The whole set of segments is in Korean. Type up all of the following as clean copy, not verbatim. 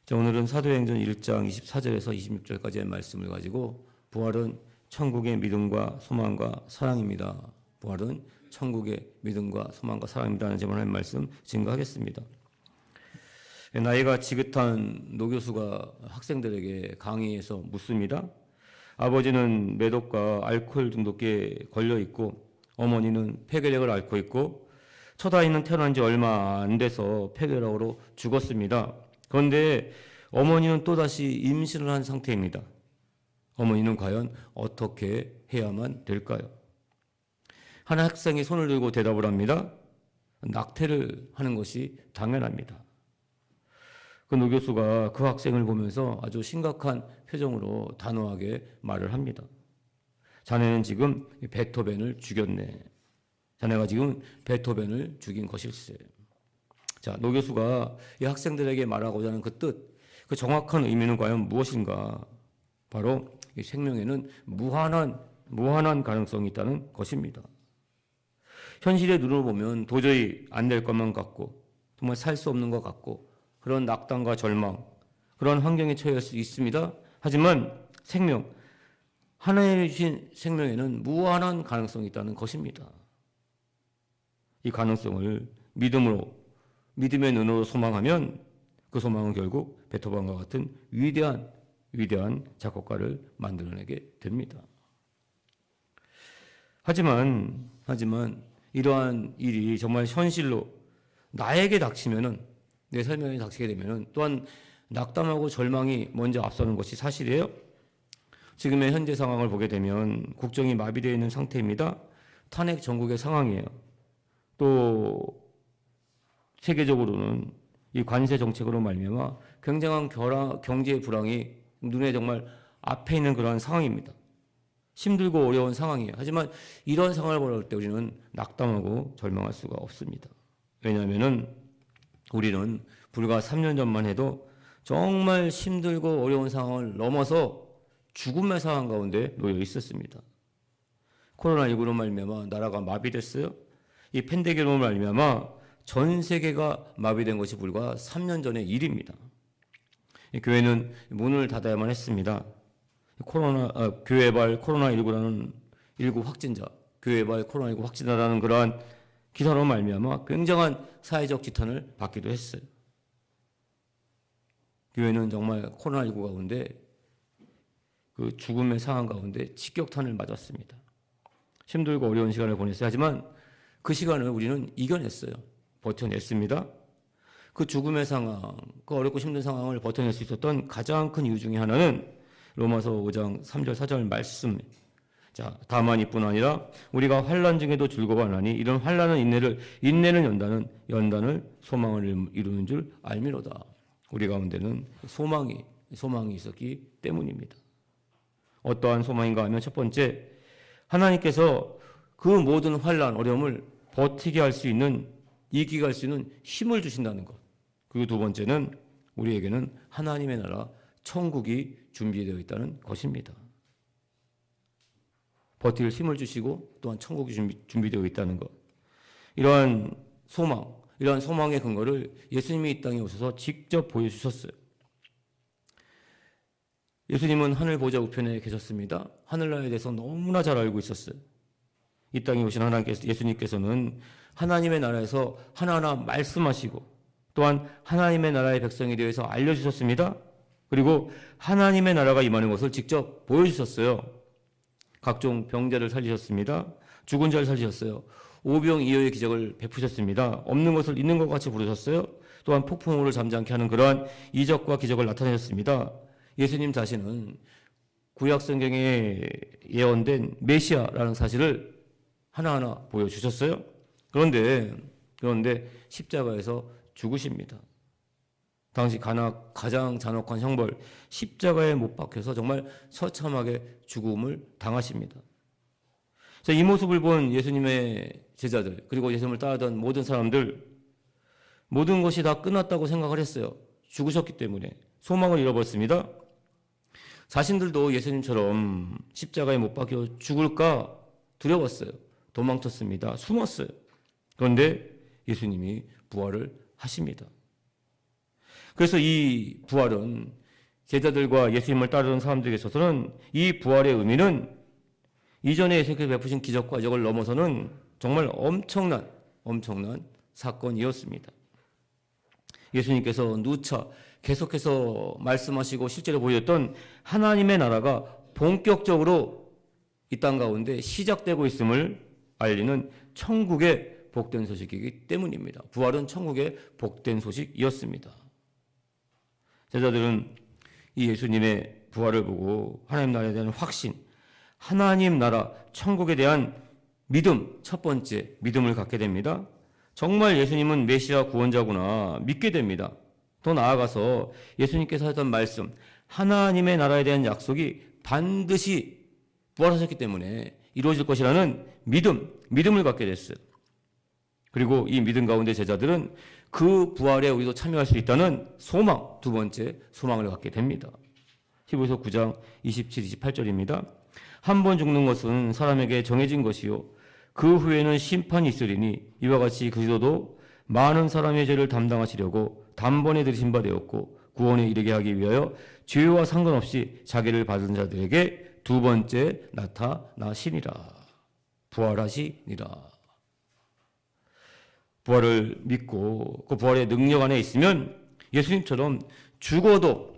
자, 오늘은 사도행전 1장 24절에서 26절까지의 말씀을 가지고 부활은 천국의 믿음과 소망과 사랑입니다. 부활은 천국의 믿음과 소망과 사랑입니다 하는 제목의 말씀 증거하겠습니다. 나이가 지긋한 노 교수가 학생들에게 강의에서 묻습니다. 아버지는 매독과 알코올 중독에 걸려 있고 어머니는 폐결핵을 앓고 있고 첫 아이는 태어난 지 얼마 안 돼서 폐결핵으로 죽었습니다. 그런데 어머니는 또다시 임신을 한 상태입니다. 어머니는 과연 어떻게 해야만 될까요? 한 학생이 손을 들고 대답을 합니다. 낙태를 하는 것이 당연합니다. 그 노 교수가 그 학생을 보면서 아주 심각한 표정으로 단호하게 말을 합니다. 자네는 지금 베토벤을 죽였네. 자네가 지금 베토벤을 죽인 것일세. 자, 노 교수가 이 학생들에게 말하고자 하는 그 뜻, 그 정확한 의미는 과연 무엇인가? 바로 이 생명에는 무한한 가능성이 있다는 것입니다. 현실의 눈으로 보면 도저히 안 될 것만 같고 정말 살 수 없는 것 같고 그런 낙담과 절망, 그런 환경에 처할 수 있습니다. 하지만 생명, 하나님이 주신 생명에는 무한한 가능성이 있다는 것입니다. 이 가능성을 믿음의 눈으로 소망하면 그 소망은 결국 베토벤과 같은 위대한 작곡가를 만들어내게 됩니다. 하지만 이러한 일이 정말 현실로 나에게 닥치면은, 내 삶에 닥치게 되면은 또한 낙담하고 절망이 먼저 앞서는 것이 사실이에요. 지금의 현재 상황을 보게 되면 국정이 마비되어 있는 상태입니다. 탄핵 전국의 상황이에요. 또 세계적으로는 이 관세 정책으로 말미암아 굉장한 경제 불황이 눈에 정말 앞에 있는 그러한 상황입니다. 힘들고 어려운 상황이에요. 하지만 이런 상황을 볼 때 우리는 낙담하고 절망할 수가 없습니다. 왜냐하면 우리는 불과 3년 전만 해도 정말 힘들고 어려운 상황을 넘어서 죽음의 상황 가운데 놓여 있었습니다. 코로나19로 말미암아 나라가 마비됐어요. 이 팬데믹으로 말미암아 전 세계가 마비된 것이 불과 3년 전의 일입니다. 교회는 문을 닫아야만 했습니다. 교회발 코로나19라는 19 확진자, 교회발 코로나19 확진자라는 그러한 기사로 말미암아 굉장한 사회적 지탄을 받기도 했어요. 교회는 정말 코로나19 가운데 그 죽음의 상황 가운데 직격탄을 맞았습니다. 힘들고 어려운 시간을 보냈어요. 하지만 그 시간을 우리는 이겨냈어요. 버텨냈습니다. 그 죽음의 상황, 그 어렵고 힘든 상황을 버텨낼 수 있었던 가장 큰 이유 중에 하나는 로마서 5장 3절 4절 말씀. 자, 다만 이뿐 아니라 우리가 환난 중에도 즐거워하나니 이런 환난은 인내는 연단을 소망을 이루는 줄 알미로다. 우리 가운데는 소망이 있었기 때문입니다. 어떠한 소망인가 하면 첫 번째, 하나님께서 그 모든 환난, 어려움을 버티게 할 수 있는, 이기게 할 수 있는 힘을 주신다는 것. 그리고 두 번째는 우리에게는 하나님의 나라, 천국이 준비되어 있다는 것입니다. 버틸 힘을 주시고 또한 천국이 준비되어 있다는 것. 이러한 소망의 근거를 예수님이 이 땅에 오셔서 직접 보여주셨어요. 예수님은 하늘 보좌 우편에 계셨습니다. 하늘나라에 대해서 너무나 잘 알고 있었어요. 이 땅에 오신 예수님께서는 하나님의 나라에서 하나하나 말씀하시고 또한 하나님의 나라의 백성에 대해서 알려주셨습니다. 그리고 하나님의 나라가 임하는 것을 직접 보여주셨어요. 각종 병자를 살리셨습니다. 죽은 자를 살리셨어요. 오병이어의 기적을 베푸셨습니다. 없는 것을 있는 것 같이 부르셨어요. 또한 폭풍우를 잠잠케 하는 그러한 이적과 기적을 나타내셨습니다. 예수님 자신은 구약 성경에 예언된 메시아라는 사실을 하나하나 보여주셨어요. 그런데 십자가에서 죽으십니다. 당시 가장 잔혹한 형벌, 십자가에 못 박혀서 정말 처참하게 죽음을 당하십니다. 이 모습을 본 예수님의 제자들, 그리고 예수님을 따르던 모든 사람들, 모든 것이 다 끝났다고 생각을 했어요. 죽으셨기 때문에. 소망을 잃어버렸습니다. 자신들도 예수님처럼 십자가에 못 박혀 죽을까 두려웠어요. 도망쳤습니다. 숨었어요. 그런데 예수님이 부활을 하십니다. 그래서 이 부활은 제자들과 예수님을 따르는 사람들에게 있어서는 이 부활의 의미는 이전에 예수님께서 베푸신 기적과 이적을 넘어서는 정말 엄청난 사건이었습니다. 예수님께서 누차 계속해서 말씀하시고 실제로 보였던 하나님의 나라가 본격적으로 이 땅 가운데 시작되고 있음을 알리는 천국의 복된 소식이기 때문입니다. 부활은 천국의 복된 소식이었습니다. 제자들은 이 예수님의 부활을 보고 하나님 나라에 대한 확신, 하나님 나라, 천국에 대한 믿음, 첫 번째 믿음을 갖게 됩니다. 정말 예수님은 메시아 구원자구나 믿게 됩니다. 더 나아가서 예수님께서 하셨던 말씀, 하나님의 나라에 대한 약속이 반드시 부활하셨기 때문에 이루어질 것이라는 믿음을 갖게 됐어요. 그리고 이 믿음 가운데 제자들은 그 부활에 우리도 참여할 수 있다는 소망, 두 번째 소망을 갖게 됩니다. 히브리서 9장 27, 28절입니다. 한 번 죽는 것은 사람에게 정해진 것이요 그 후에는 심판이 있으리니 이와 같이 그리스도도 많은 사람의 죄를 담당하시려고 단번에 들이신 바 되었고 구원에 이르게 하기 위하여 죄와 상관없이 자기를 받은 자들에게 두 번째 나타나시니라. 부활하시니라. 부활을 믿고 그 부활의 능력 안에 있으면 예수님처럼 죽어도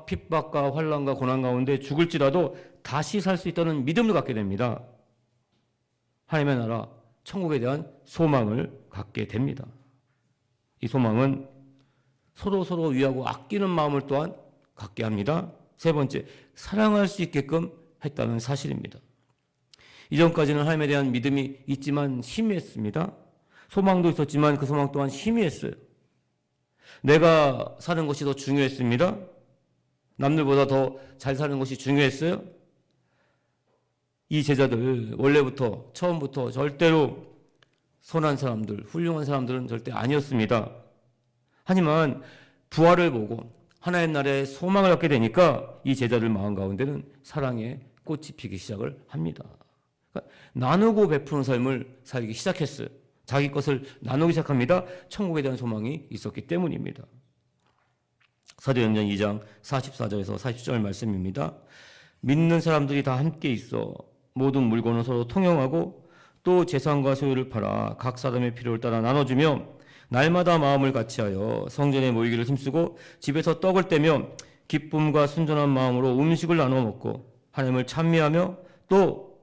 핍박과 환난과 고난 가운데 죽을지라도 다시 살 수 있다는 믿음을 갖게 됩니다. 하나님의 나라, 천국에 대한 소망을 갖게 됩니다. 이 소망은 서로 위하고 아끼는 마음을 또한 갖게 합니다. 세 번째, 사랑할 수 있게끔 했다는 사실입니다. 이전까지는 하나님에 대한 믿음이 있지만 희미했습니다. 소망도 있었지만 그 소망 또한 희미했어요. 내가 사는 것이 더 중요했습니다. 남들보다 더 잘 사는 것이 중요했어요. 이 제자들 원래부터 처음부터 절대로 선한 사람들, 훌륭한 사람들은 절대 아니었습니다. 하지만 부활을 보고 하나님 나라의 소망을 갖게 되니까 이 제자들 마음 가운데는 사랑의 꽃이 피기 시작을 합니다. 그러니까 나누고 베푸는 삶을 살기 시작했어요. 자기 것을 나누기 시작합니다. 천국에 대한 소망이 있었기 때문입니다. 사도행전 2장 44절에서 40절 말씀입니다. 믿는 사람들이 다 함께 있어 모든 물건을 서로 통용하고 또 재산과 소유를 팔아 각 사람의 필요를 따라 나눠주며 날마다 마음을 같이하여 성전에 모이기를 힘쓰고 집에서 떡을 떼며 기쁨과 순전한 마음으로 음식을 나눠 먹고 하나님을 찬미하며 또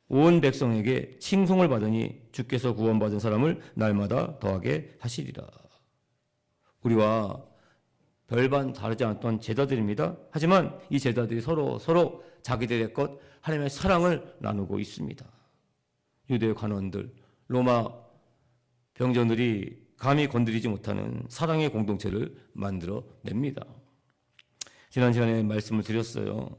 온 백성에게 칭송을 받으니 주께서 구원받은 사람을 날마다 더하게 하시리라. 우리와 별반 다르지 않았던 제자들입니다. 하지만 이 제자들이 서로 자기들의 것 하나님의 사랑을 나누고 있습니다. 유대 관원들, 로마 병정들이 감히 건드리지 못하는 사랑의 공동체를 만들어냅니다. 지난 시간에 말씀을 드렸어요.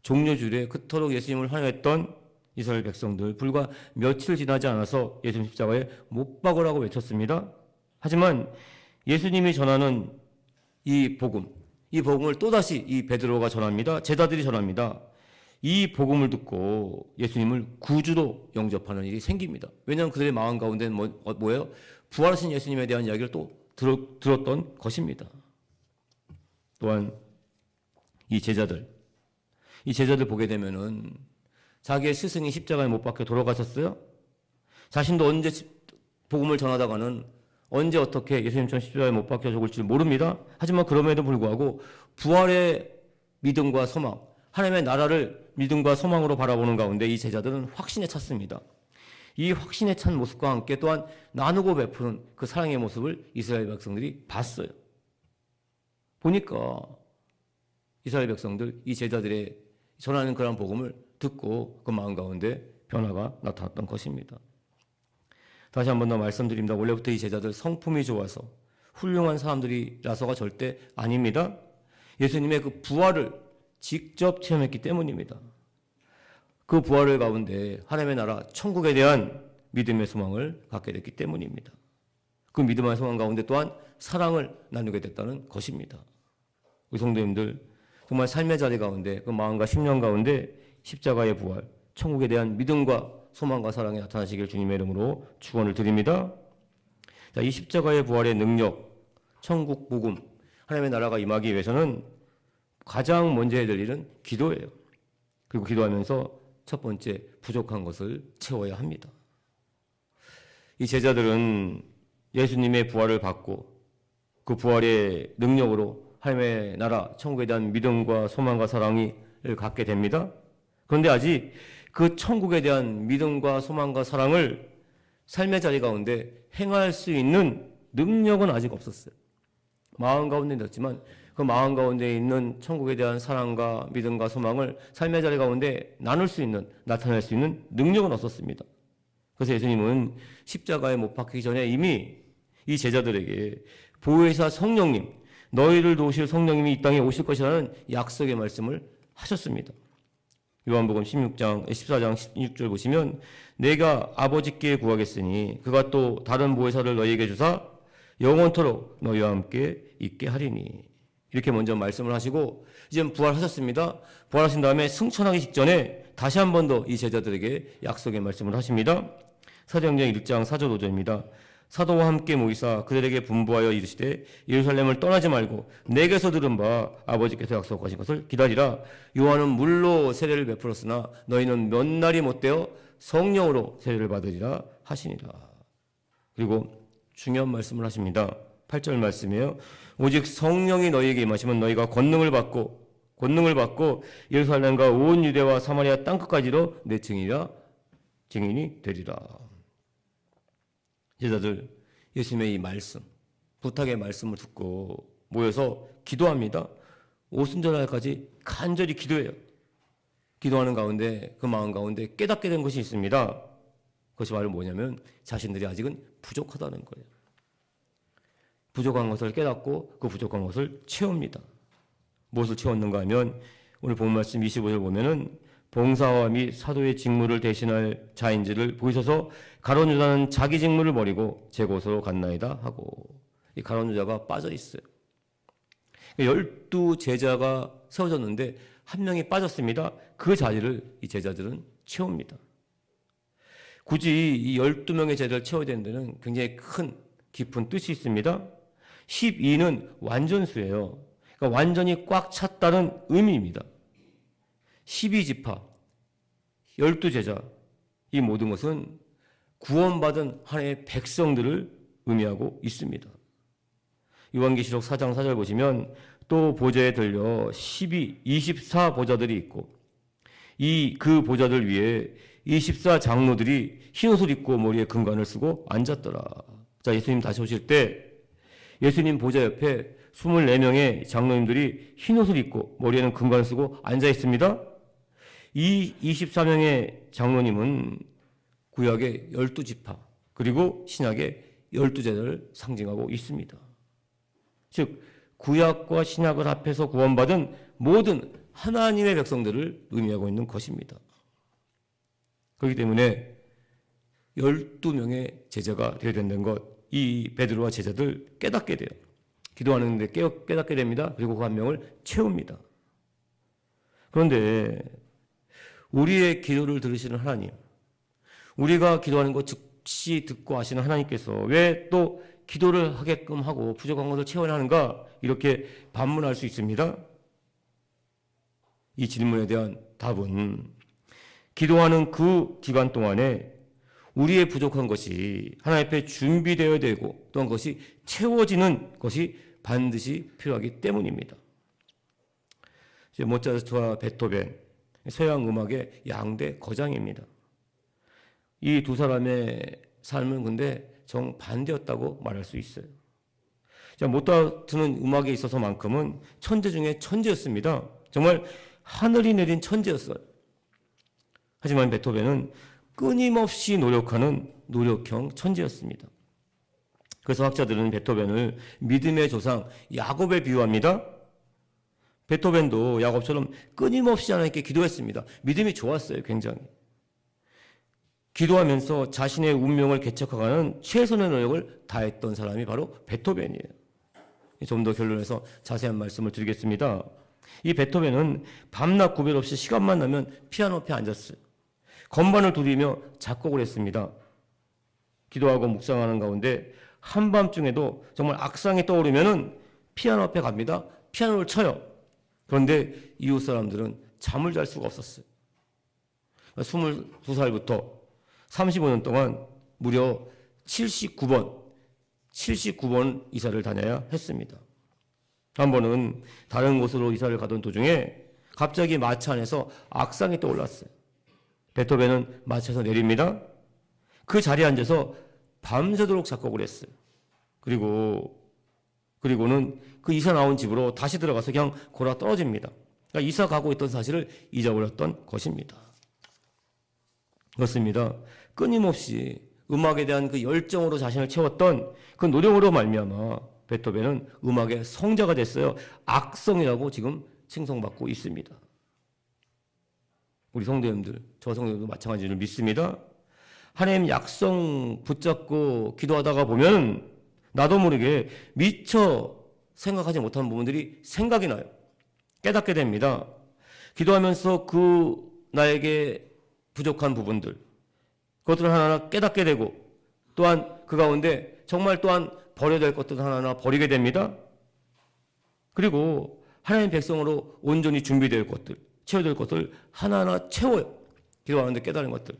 종려주일에 그토록 예수님을 환영했던 이스라엘 백성들, 불과 며칠 지나지 않아서 예수님 십자가에 못 박으라고 외쳤습니다. 하지만 예수님이 전하는 이 복음을 또다시 이 베드로가 전합니다. 제자들이 전합니다. 이 복음을 듣고 예수님을 구주로 영접하는 일이 생깁니다. 왜냐하면 그들의 마음 가운데는 뭐예요? 부활하신 예수님에 대한 이야기를 또 들었던 것입니다. 또한 이 제자들 보게 되면은 자기의 스승이 십자가에 못 박혀 돌아가셨어요. 자신도 언제 복음을 전하다가는 언제 어떻게 예수님처럼 십자가에 못 박혀 죽을지 모릅니다. 하지만 그럼에도 불구하고 부활의 믿음과 소망, 하나님의 나라를 믿음과 소망으로 바라보는 가운데 이 제자들은 확신에 찼습니다. 이 확신에 찬 모습과 함께 또한 나누고 베푸는 그 사랑의 모습을 이스라엘 백성들이 봤어요. 보니까 이스라엘 백성들, 이 제자들의 전하는 그런 복음을 듣고 그 마음 가운데 변화가 나타났던 것입니다. 다시 한 번 더 말씀드립니다. 원래부터 이 제자들 성품이 좋아서 훌륭한 사람들이라서가 절대 아닙니다. 예수님의 그 부활을 직접 체험했기 때문입니다. 그 부활을 가운데 하나님의 나라 천국에 대한 믿음의 소망을 갖게 됐기 때문입니다. 그 믿음의 소망 가운데 또한 사랑을 나누게 됐다는 것입니다. 우리 성도님들 정말 삶의 자리 가운데 그 마음과 심령 가운데 십자가의 부활, 천국에 대한 믿음과 소망과 사랑이 나타나시길 주님의 이름으로 축원을 드립니다. 자, 이 십자가의 부활의 능력, 천국 복음, 하나님의 나라가 임하기 위해서는 가장 먼저 해야 될 일은 기도예요. 그리고 기도하면서 첫 번째 부족한 것을 채워야 합니다. 이 제자들은 예수님의 부활을 받고 그 부활의 능력으로 하나님의 나라, 천국에 대한 믿음과 소망과 사랑을 갖게 됩니다. 그런데 아직 그 천국에 대한 믿음과 소망과 사랑을 삶의 자리 가운데 행할 수 있는 능력은 아직 없었어요. 마음 가운데 있었지만 그 마음 가운데 있는 천국에 대한 사랑과 믿음과 소망을 삶의 자리 가운데 나눌 수 있는, 나타낼 수 있는 능력은 없었습니다. 그래서 예수님은 십자가에 못 박히기 전에 이미 이 제자들에게 보혜사 성령님, 너희를 도우실 성령님이 이 땅에 오실 것이라는 약속의 말씀을 하셨습니다. 요한복음 14장 16절 보시면 내가 아버지께 구하겠으니 그가 또 다른 보혜사를 너희에게 주사 영원토록 너희와 함께 있게 하리니, 이렇게 먼저 말씀을 하시고 이제 부활하셨습니다. 부활하신 다음에 승천하기 직전에 다시 한 번 더 이 제자들에게 약속의 말씀을 하십니다. 사도행전 1장 4절 5절입니다. 사도와 함께 모이사 그들에게 분부하여 이르시되 예루살렘을 떠나지 말고 내게서 들은 바 아버지께서 약속하신 것을 기다리라. 요한은 물로 세례를 베풀었으나 너희는 몇 날이 못되어 성령으로 세례를 받으리라 하시니라. 그리고 중요한 말씀을 하십니다. 8절 말씀이에요. 오직 성령이 너희에게 임하시면 너희가 권능을 받고 예루살렘과 온 유대와 사마리아 땅끝까지로 내 증인이 되리라. 제자들 예수님의 이 말씀, 부탁의 말씀을 듣고 모여서 기도합니다. 오순절날까지 간절히 기도해요. 기도하는 가운데 그 마음 가운데 깨닫게 된 것이 있습니다. 그것이 바로 뭐냐면 자신들이 아직은 부족하다는 거예요. 부족한 것을 깨닫고 그 부족한 것을 채웁니다. 무엇을 채웠는가 하면 오늘 본 말씀 25절 보면은 봉사와 및 사도의 직무를 대신할 자인지를 보이셔서 가룟 유다는 자기 직무를 버리고 제 곳으로 갔나이다 하고, 이 가룟 유다가 빠져 있어요. 12 제자가 세워졌는데 한 명이 빠졌습니다. 그 자리를 이 제자들은 채웁니다. 굳이 이 12명의 제자를 채워야 되는 데는 굉장히 큰 깊은 뜻이 있습니다. 12는 완전수예요. 그러니까 완전히 꽉 찼다는 의미입니다. 12지파, 12제자, 이 모든 것은 구원받은 하나님의 백성들을 의미하고 있습니다. 요한계시록 4장 4절 보시면 또 보좌에 들려 24 보좌들이 있고 그 보좌들 위에 24 장로들이 흰옷을 입고 머리에 금관을 쓰고 앉았더라. 자, 예수님 다시 오실 때 예수님 보좌 옆에 24명의 장로님들이 흰옷을 입고 머리에는 금관을 쓰고 앉아 있습니다. 이 24명의 장로님은 구약의 12지파 그리고 신약의 12제자를 상징하고 있습니다. 즉 구약과 신약을 합해서 구원받은 모든 하나님의 백성들을 의미하고 있는 것입니다. 그렇기 때문에 12명의 제자가 되어야 된다는 것, 이 베드로와 제자들 깨닫게 돼요. 기도하는데 깨닫게 됩니다. 그리고 그 한 명을 채웁니다. 그런데 우리의 기도를 들으시는 하나님, 우리가 기도하는 것 즉시 듣고 하시는 하나님께서 왜 또 기도를 하게끔 하고 부족한 것을 채워야 하는가, 이렇게 반문할 수 있습니다. 이 질문에 대한 답은 기도하는 그 기간 동안에 우리의 부족한 것이 하나님 앞에 준비되어야 되고 또한 그것이 채워지는 것이 반드시 필요하기 때문입니다. 모차르트와 베토벤, 서양 음악의 양대 거장입니다. 이 두 사람의 삶은 근데 정반대였다고 말할 수 있어요. 모차르트는 음악에 있어서만큼은 천재 중에 천재였습니다. 정말 하늘이 내린 천재였어요. 하지만 베토벤은 끊임없이 노력하는 노력형 천재였습니다. 그래서 학자들은 베토벤을 믿음의 조상 야곱에 비유합니다. 베토벤도 야곱처럼 끊임없이 하나님께 기도했습니다. 믿음이 좋았어요, 굉장히. 기도하면서 자신의 운명을 개척하는 최선의 노력을 다했던 사람이 바로 베토벤이에요. 좀 더 결론해서 자세한 말씀을 드리겠습니다. 이 베토벤은 밤낮 구별 없이 시간만 나면 피아노 앞에 앉았어요. 건반을 두드리며 작곡을 했습니다. 기도하고 묵상하는 가운데 한밤중에도 정말 악상이 떠오르면은 피아노 앞에 갑니다. 피아노를 쳐요. 그런데 이웃 사람들은 잠을 잘 수가 없었어요. 22살부터 35년 동안 무려 79번 이사를 다녀야 했습니다. 한 번은 다른 곳으로 이사를 가던 도중에 갑자기 마차 안에서 악상이 떠올랐어요. 베토벤은 마차에서 내립니다. 그 자리에 앉아서 밤새도록 작곡을 했어요. 그리고는 그 이사 나온 집으로 다시 들어가서 그냥 골아 떨어집니다. 그러니까 이사 가고 있던 사실을 잊어버렸던 것입니다. 그렇습니다. 끊임없이 음악에 대한 그 열정으로 자신을 채웠던 그 노력으로 말미암아 베토벤은 음악의 성자가 됐어요. 악성이라고 지금 칭송받고 있습니다. 우리 성도님들, 저 성도님도 마찬가지로 믿습니다. 하나님 약성 붙잡고 기도하다가 보면 나도 모르게 미처 생각하지 못한 부분들이 생각이 나요. 깨닫게 됩니다. 기도하면서 그 나에게 부족한 부분들, 그것들을 하나하나 깨닫게 되고, 또한 그 가운데 정말 또한 버려야 될 것들을 하나하나 버리게 됩니다. 그리고 하나님 백성으로 온전히 준비될 것들, 채워야 될 것들 하나하나 채워요. 기도하는데 깨달은 것들.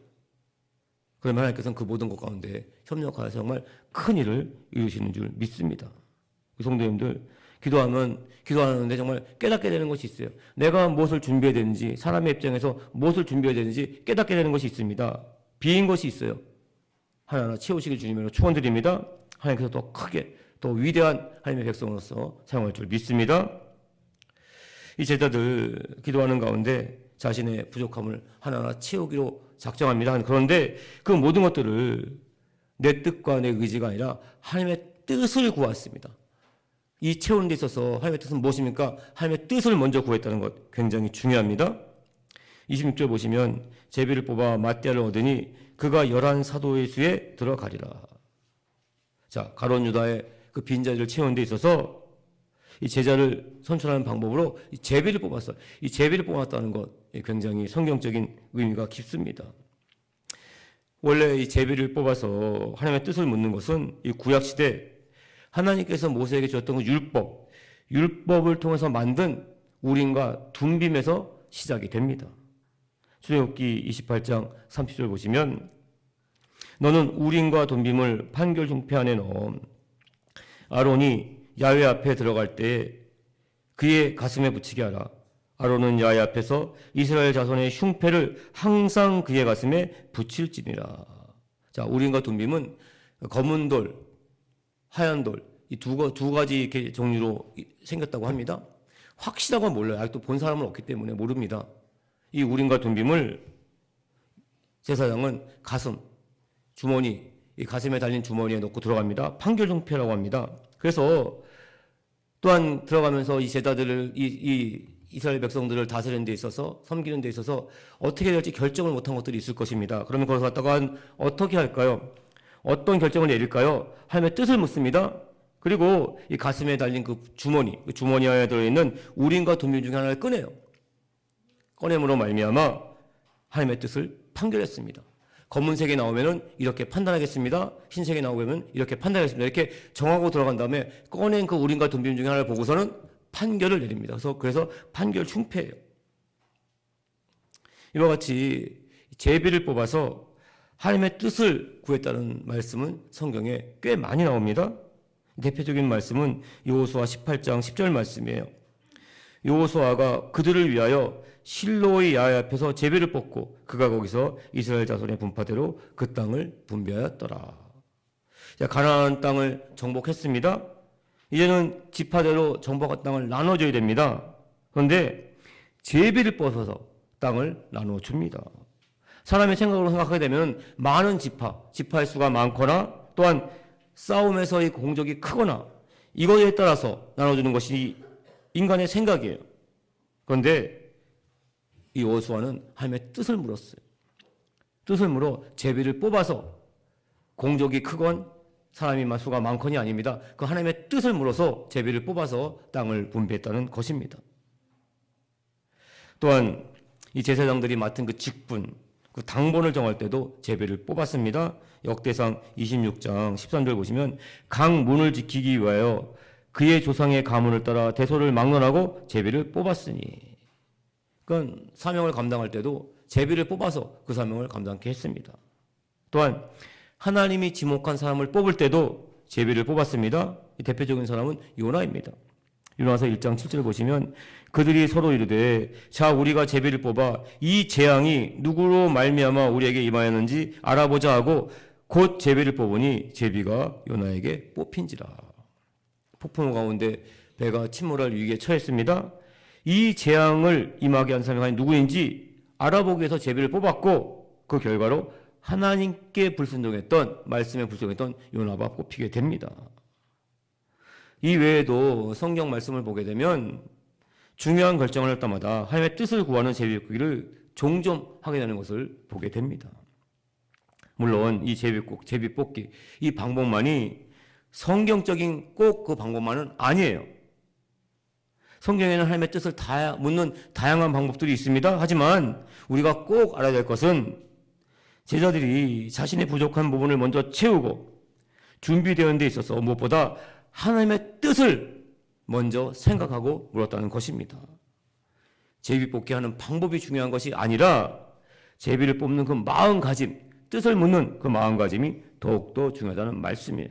그러면 하나님께서는 그 모든 것 가운데 협력하여서 정말 큰 일을 이루시는 줄 믿습니다. 성도님들, 기도하는데 정말 깨닫게 되는 것이 있어요. 내가 무엇을 준비해야 되는지, 사람의 입장에서 무엇을 준비해야 되는지 깨닫게 되는 것이 있습니다. 비인 것이 있어요. 하나하나 채우시길 주님으로 축원드립니다. 하나님께서 더 크게, 더 위대한 하나님의 백성으로서 사용할 줄 믿습니다. 이 제자들 기도하는 가운데 자신의 부족함을 하나하나 채우기로 작정합니다. 그런데 그 모든 것들을 내 뜻과 내 의지가 아니라 하나님의 뜻을 구했습니다. 이 채우는 데 있어서 하나님의 뜻은 무엇입니까? 하나님의 뜻을 먼저 구했다는 것 굉장히 중요합니다. 26절 보시면 제비를 뽑아 맞대를 얻으니 그가 11사도의 수에 들어가리라. 자, 가룟 유다의 그 빈자리를 채우는 데 있어서 이 제자를 선출하는 방법으로 이 제비를 뽑았어요. 이 제비를 뽑았다는 것 굉장히 성경적인 의미가 깊습니다. 원래 이 제비를 뽑아서 하나님의 뜻을 묻는 것은 이 구약시대 하나님께서 모세에게 주었던 그 율법을 통해서 만든 우림과 둠빔에서 시작이 됩니다. 출애굽기 28장 30절 보시면 너는 우림과 둠빔을 판결 흉패 안에 넣어 아론이 야훼 앞에 들어갈 때에 그의 가슴에 붙이게 하라. 아론은 야훼 앞에서 이스라엘 자손의 흉패를 항상 그의 가슴에 붙일지니라. 자, 우림과 둠빔은 검은 돌, 하얀 돌, 이 두 가지 이렇게 종류로 생겼다고 합니다. 확실하고 몰라요. 아직도 본 사람은 없기 때문에 모릅니다. 이 우림과 둠빔을 제사장은 가슴, 주머니, 이 가슴에 달린 주머니에 넣고 들어갑니다. 판결 흉패라고 합니다. 그래서 또한 들어가면서 이 제자들을 이 이스라엘 백성들을 다스리는 데 있어서 섬기는 데 있어서 어떻게 될지 결정을 못한 것들이 있을 것입니다. 그러면 그것을 갖다가 어떻게 할까요? 어떤 결정을 내릴까요? 하나님의 뜻을 묻습니다. 그리고 이 가슴에 달린 그 주머니 안에 들어있는 우림과 둠빔 중에 하나를 꺼내요. 꺼냄으로 말미암아 하나님의 뜻을 판결했습니다. 검은색이 나오면은 이렇게 판단하겠습니다. 흰색이 나오면 이렇게 판단하겠습니다. 이렇게 정하고 들어간 다음에 꺼낸 그 우림과 둠빔 중에 하나를 보고서는 판결을 내립니다. 그래서 판결 흉패예요. 이와 같이 제비를 뽑아서 하나님의 뜻을 구했다는 말씀은 성경에 꽤 많이 나옵니다. 대표적인 말씀은 여호수아 18장 10절 말씀이에요. 여호수아가 그들을 위하여 실로의 야훼 앞에서 제비를 뽑고 그가 거기서 이스라엘 자손의 분파대로 그 땅을 분배하였더라. 자, 가나안 땅을 정복했습니다. 이제는 지파대로 정복한 땅을 나눠줘야 됩니다. 그런데 제비를 뽑아서 땅을 나눠줍니다. 사람의 생각으로 생각하게 되면 많은 지파의 수가 많거나 또한 싸움에서의 공적이 크거나 이거에 따라서 나눠주는 것이 인간의 생각이에요. 그런데 이 여호수아는 하나님의 뜻을 물었어요. 뜻을 물어 제비를 뽑아서 공적이 크건 사람이 수가 많거니 아닙니다. 그 하나님의 뜻을 물어서 제비를 뽑아서 땅을 분배했다는 것입니다. 또한 이 제사장들이 맡은 그 직분, 그 당번을 정할 때도 제비를 뽑았습니다. 역대상 26장 13절 보시면 강문을 지키기 위하여 그의 조상의 가문을 따라 대소를 막론하고 제비를 뽑았으니, 그건 사명을 감당할 때도 제비를 뽑아서 그 사명을 감당케 했습니다. 또한 하나님이 지목한 사람을 뽑을 때도 제비를 뽑았습니다. 이 대표적인 사람은 요나입니다. 요나서 1장 7절 보시면 그들이 서로 이르되 자 우리가 제비를 뽑아 이 재앙이 누구로 말미암아 우리에게 임하였는지 알아보자 하고 곧 제비를 뽑으니 제비가 요나에게 뽑힌지라. 폭풍 가운데 배가 침몰할 위기에 처했습니다. 이 재앙을 임하게 한 사람이 누구인지 알아보기 위해서 제비를 뽑았고 그 결과로 하나님께 불순종했던, 말씀에 불순종했던 요나가 뽑히게 됩니다. 이 외에도 성경 말씀을 보게 되면 중요한 결정을 할 때마다 하나님의 뜻을 구하는 제비 뽑기를 종종 하게 되는 것을 보게 됩니다. 물론 이 제비 뽑기, 이 방법만이 성경적인 꼭 그 방법만은 아니에요. 성경에는 하나님의 뜻을 묻는 다양한 방법들이 있습니다. 하지만 우리가 꼭 알아야 될 것은 제자들이 자신의 부족한 부분을 먼저 채우고 준비되는 데 있어서 무엇보다 하나님의 뜻을 먼저 생각하고 물었다는 것입니다. 제비 뽑기 하는 방법이 중요한 것이 아니라 제비를 뽑는 그 마음가짐, 뜻을 묻는 그 마음가짐이 더욱더 중요하다는 말씀이에요.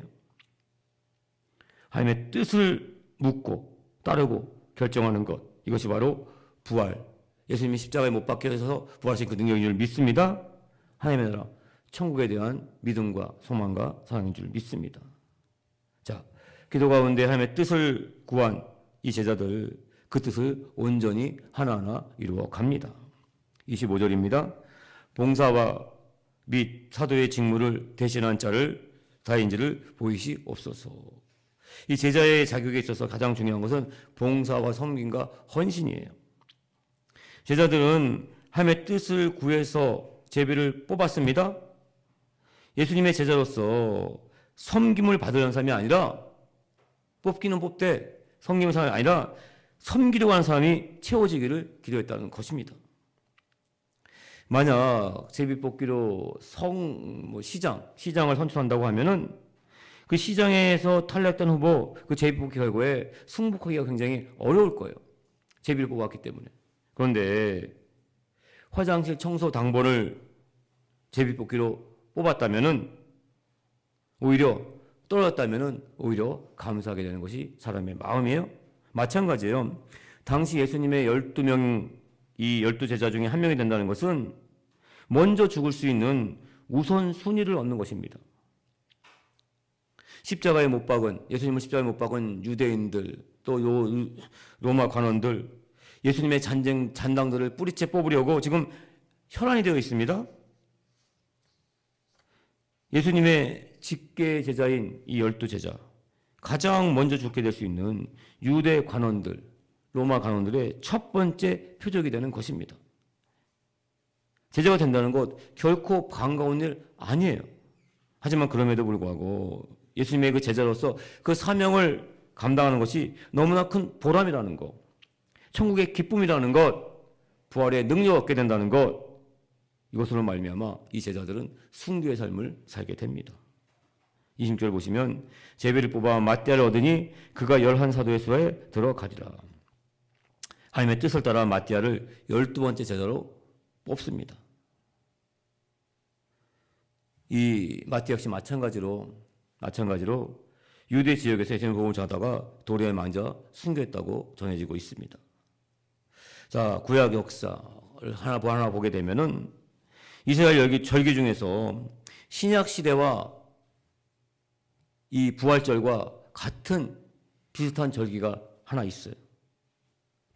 하나님의 뜻을 묻고 따르고 결정하는 것, 이것이 바로 부활, 예수님이 십자가에 못 박혀서 부활하신 그 능력인 줄 믿습니다. 하나님의 나라, 천국에 대한 믿음과 소망과 사랑인 줄 믿습니다. 자, 기도 가운데 하나님의 뜻을 구한 이 제자들, 그 뜻을 온전히 하나하나 이루어 갑니다. 25절입니다. 봉사와 및 사도의 직무를 대신한 자를 다인지를 보이시옵소서. 이 제자의 자격에 있어서 가장 중요한 것은 봉사와 섬김과 헌신이에요. 제자들은 하나님의 뜻을 구해서 제비를 뽑았습니다. 예수님의 제자로서 섬김을 받으려는 사람이 아니라, 뽑기는 뽑되 섬김을 사람이 아니라 섬기려고 하는 사람이 채워지기를 기도했다는 것입니다. 만약 제비 뽑기로 시장을 선출한다고 하면은 그 시장에서 탈락된 후보, 그 제비 뽑기 결과에 승복하기가 굉장히 어려울 거예요. 제비를 뽑았기 때문에. 그런데 화장실 청소 당번을 제비 뽑기로 뽑았다면은 오히려 떨어졌다면은 오히려 감사하게 되는 것이 사람의 마음이에요. 마찬가지예요. 당시 예수님의 12명, 이 12제자 중에 한 명이 된다는 것은 먼저 죽을 수 있는 우선순위를 얻는 것입니다. 예수님을 십자가에 못 박은 유대인들, 또 로마 관원들, 예수님의 잔당들을 뿌리째 뽑으려고 지금 혈안이 되어 있습니다. 예수님의 직계 제자인 이 12제자, 가장 먼저 죽게 될 수 있는 유대 관원들, 로마 관원들의 첫 번째 표적이 되는 것입니다. 제자가 된다는 것 결코 반가운 일 아니에요. 하지만 그럼에도 불구하고 예수님의 그 제자로서 그 사명을 감당하는 것이 너무나 큰 보람이라는 것, 천국의 기쁨이라는 것, 부활의 능력을 얻게 된다는 것, 이것으로 말미암아 이 제자들은 순교의 삶을 살게 됩니다. 20절 보시면 제비를 뽑아 마띠아를 얻으니 그가 11사도의 수에 들어가리라. 하나님의 뜻을 따라 마띠아를 12번째 제자로 뽑습니다. 이 마띠아 역시 마찬가지로 유대 지역에서 예수님 복음을 전하다가 돌에 맞아 순교했다고 전해지고 있습니다. 자, 구약 역사를 하나 보게 되면은 이스라엘 절기 중에서 신약 시대와 이 부활절과 같은 비슷한 절기가 하나 있어요.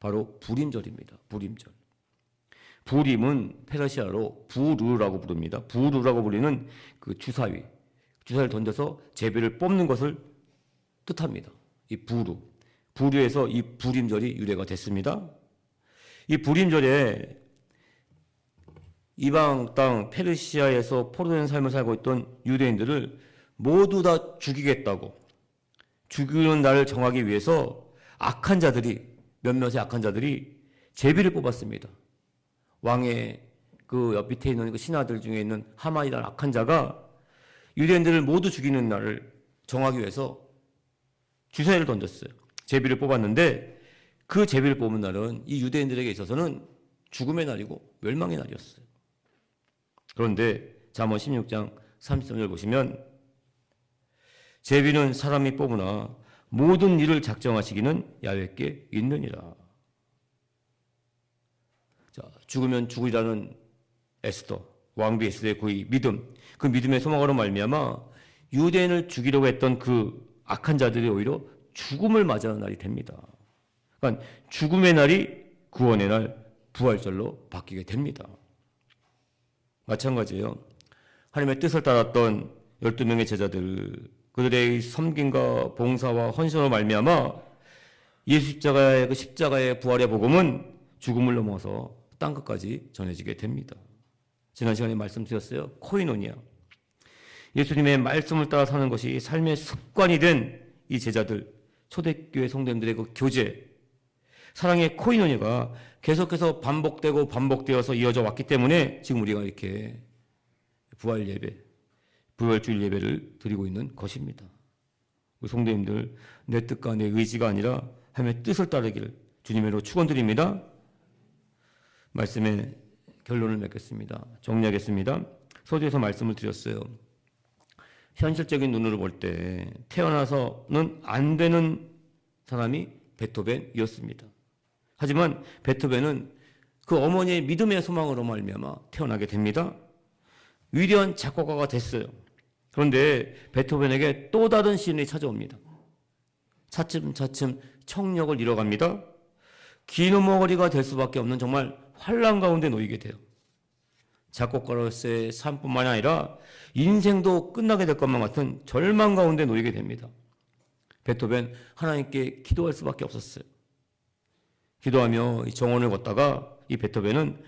바로 부림절입니다. 부림절. 부림은 페르시아로 부르라고 부릅니다. 부르라고 불리는 그 주사위를 던져서 제비를 뽑는 것을 뜻합니다. 이 부르에서 이 부림절이 유래가 됐습니다. 이 부림절에 이방 땅 페르시아에서 포로된 삶을 살고 있던 유대인들을 모두 다 죽이겠다고, 죽이는 날을 정하기 위해서 몇몇의 악한 자들이 제비를 뽑았습니다. 왕의 그 옆 밑에 있는 그 신하들 중에 있는 하만이라는 악한 자가 유대인들을 모두 죽이는 날을 정하기 위해서 주사위를 던졌어요. 제비를 뽑았는데 그 제비를 뽑은 날은 이 유대인들에게 있어서는 죽음의 날이고 멸망의 날이었어요. 그런데 잠언 16장 33절 보시면 제비는 사람이 뽑으나 모든 일을 작정하시기는 야훼께 있느니라. 자, 죽으면 죽으리라는 에스더, 왕비 에스더의 그 믿음, 그 믿음의 소망으로 말미암아 유대인을 죽이려고 했던 그 악한 자들이 오히려 죽음을 맞이하는 날이 됩니다. 그러니까 죽음의 날이 구원의 날, 부활절로 바뀌게 됩니다. 마찬가지예요. 하나님의 뜻을 따랐던 12명의 제자들, 그들의 섬김과 봉사와 헌신으로 말미암아 예수 십자가의 그 십자가의 부활의 복음은 죽음을 넘어서 땅끝까지 전해지게 됩니다. 지난 시간에 말씀드렸어요. 코이노니아. 예수님의 말씀을 따라 사는 것이 삶의 습관이 된 이 제자들, 초대교회 성도님들의 그 교제, 사랑의 코이노니아가 계속해서 반복되고 반복되어서 이어져 왔기 때문에 지금 우리가 이렇게 부활 예배, 부활주일 예배를 드리고 있는 것입니다. 우리 성도님들, 내 뜻과 내 의지가 아니라 하나님의 뜻을 따르기를 주님으로 축원드립니다. 말씀의 결론을 맺겠습니다. 정리하겠습니다. 서두에서 말씀을 드렸어요. 현실적인 눈으로 볼 때 태어나서는 안 되는 사람이 베토벤이었습니다. 하지만 베토벤은 그 어머니의 믿음의 소망으로 말미암아 태어나게 됩니다. 위대한 작곡가가 됐어요. 그런데 베토벤에게 또 다른 시련이 찾아옵니다. 차츰차츰 청력을 잃어갑니다. 기노머거리가 될 수밖에 없는 정말 환난 가운데 놓이게 돼요. 작곡가로서의 삶뿐만 아니라 인생도 끝나게 될 것만 같은 절망 가운데 놓이게 됩니다. 베토벤 하나님께 기도할 수밖에 없었어요. 기도하며 정원을 걷다가 이 베토벤은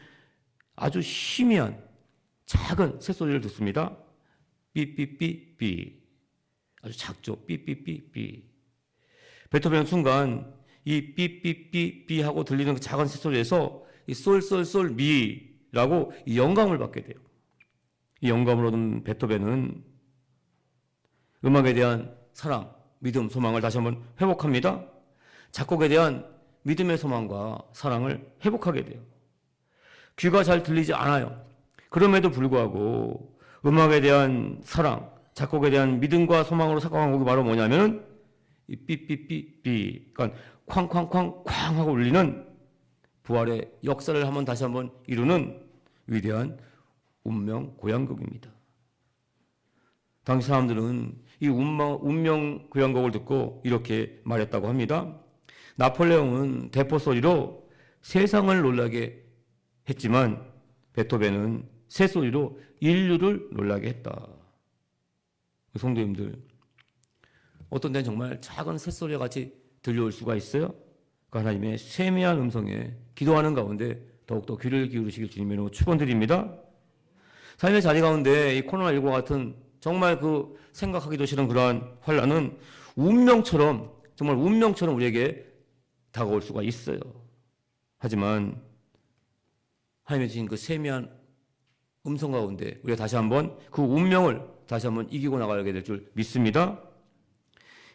아주 희미한 작은 새소리를 듣습니다. 삐삐삐삐. 아주 작죠. 삐삐삐삐. 베토벤은 순간 이 삐삐삐삐 하고 들리는 그 작은 새소리에서 이 솔솔솔 미라고 이 영감을 받게 돼요. 이 영감을 얻은 베토벤은 음악에 대한 사랑, 믿음, 소망을 다시 한번 회복합니다. 작곡에 대한 믿음의 소망과 사랑을 회복하게 돼요. 귀가 잘 들리지 않아요. 그럼에도 불구하고 음악에 대한 사랑, 작곡에 대한 믿음과 소망으로 생각한 곡이 바로 뭐냐면은 이 삐삐삐삐, 그러니까 쾅쾅쾅쾅 하고 울리는 부활의 역사를 다시 한번 이루는 위대한 운명 고향곡입니다. 당시 사람들은 이 운명 고향곡을 듣고 이렇게 말했다고 합니다. 나폴레옹은 대포 소리로 세상을 놀라게 했지만 베토벤은 새소리로 인류를 놀라게 했다. 성도님들, 어떤 데는 정말 작은 새소리와 같이 들려올 수가 있어요. 그 하나님의 세미한 음성에 기도하는 가운데 더욱더 귀를 기울이시길 주님으로 축원드립니다. 삶의 자리 가운데 이 코로나19 같은 정말 그 생각하기도 싫은 그러한 환난은 운명처럼, 정말 운명처럼 우리에게 다가올 수가 있어요. 하지만 하나님의 주신 그 세미한 음성 가운데 우리가 다시 한번 그 운명을 다시 한번 이기고 나가게 될 줄 믿습니다.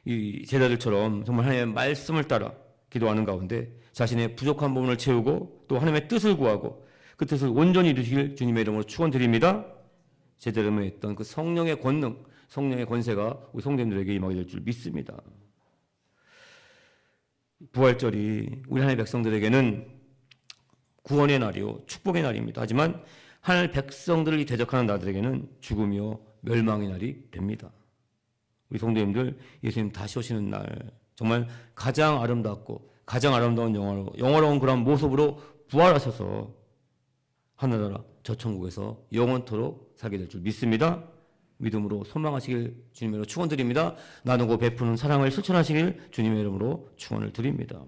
이 제자들처럼 정말 하나님의 말씀을 따라 기도하는 가운데 자신의 부족한 부분을 채우고 또 하나님의 뜻을 구하고 그 뜻을 온전히 이루시길 주님의 이름으로 축원드립니다. 제자들의 했던 그 성령의 권능, 성령의 권세가 우리 성도님들에게 임하게 될 줄 믿습니다. 부활절이 우리 하나님의 백성들에게는 구원의 날이요 축복의 날입니다. 하지만 하나님의 백성들을 대적하는 나들에게는 죽음이요 멸망의 날이 됩니다. 우리 성도님들, 예수님 다시 오시는 날 정말 가장 아름답고 가장 아름다운 영화로운 그런 모습으로 부활하셔서 하늘나라 저 천국에서 영원토록 살게 될 줄 믿습니다. 믿음으로 소망하시길 주님의 이름으로 축원드립니다. 나누고 베푸는 사랑을 실천하시길 주님의 이름으로 축원을 드립니다.